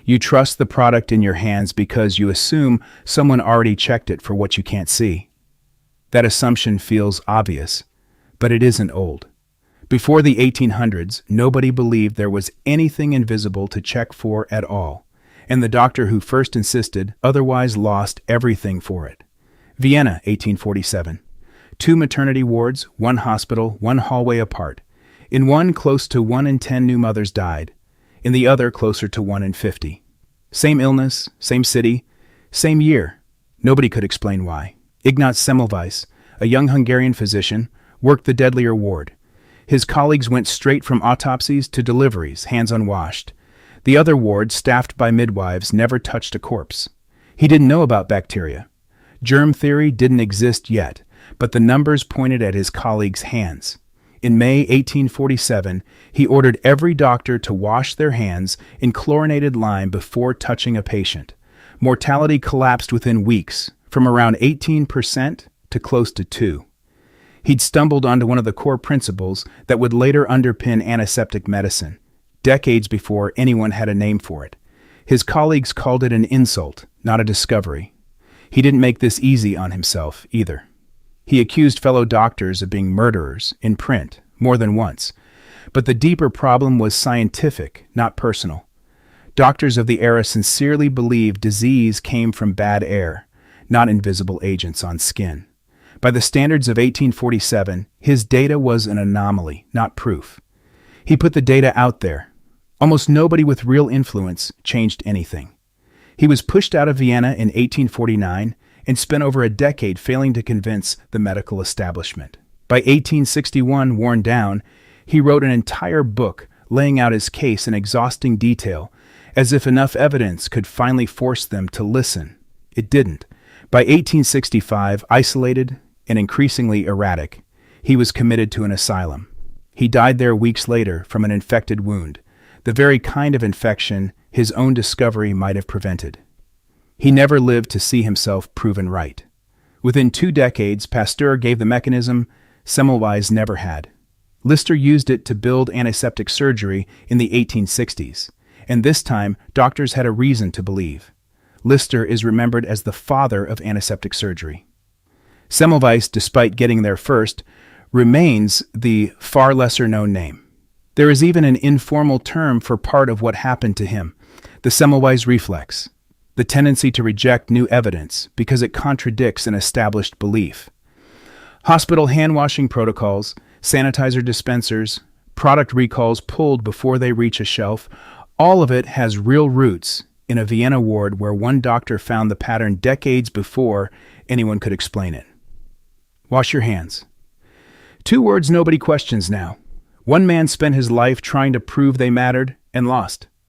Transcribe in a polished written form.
You trust the product in your hands because you assume someone already checked it for what you can't see. That assumption feels obvious, but it isn't old. Before the 1800s, nobody believed there was anything invisible to check for at all, and the doctor who first insisted otherwise lost everything for it. Vienna, 1847. 2 maternity wards, 1 hospital, 1 hallway apart. In one, close to 1 in 10 new mothers died. In the other, closer to 1 in 50. Same illness, same city, same year. Nobody could explain why. Ignaz Semmelweis, a young Hungarian physician, worked the deadlier ward. His colleagues went straight from autopsies to deliveries, hands unwashed. The other ward, staffed by midwives, never touched a corpse. He didn't know about bacteria. Germ theory didn't exist yet, but the numbers pointed at his colleagues' hands. In May 1847, he ordered every doctor to wash their hands in chlorinated lime before touching a patient. Mortality collapsed within weeks, from around 18% to close to 2%. He'd stumbled onto one of the core principles that would later underpin antiseptic medicine, decades before anyone had a name for it. His colleagues called it an insult, not a discovery. He didn't make this easy on himself, either. He accused fellow doctors of being murderers, in print, more than once. But the deeper problem was scientific, not personal. Doctors of the era sincerely believed disease came from bad air, not invisible agents on skin. By the standards of 1847, his data was an anomaly, not proof. He put the data out there. Almost nobody with real influence changed anything. He was pushed out of Vienna in 1849 and spent over a decade failing to convince the medical establishment. By 1861, worn down, he wrote an entire book laying out his case in exhausting detail, as if enough evidence could finally force them to listen. It didn't. By 1865, isolated and increasingly erratic, he was committed to an asylum. He died there weeks later from an infected wound, the very kind of infection his own discovery might have prevented. He never lived to see himself proven right. Within 2 decades, Pasteur gave the mechanism Semmelweis never had. Lister used it to build antiseptic surgery in the 1860s, and this time doctors had a reason to believe. Lister is remembered as the father of antiseptic surgery. Semmelweis, despite getting there first, remains the far lesser-known name. There is even an informal term for part of what happened to him, the Semmelweis reflex, the tendency to reject new evidence because it contradicts an established belief. Hospital hand-washing protocols, sanitizer dispensers, product recalls pulled before they reach a shelf, all of it has real roots in a Vienna ward where one doctor found the pattern decades before anyone could explain it. Wash your hands. 2 words nobody questions now. One man spent his life trying to prove they mattered and lost.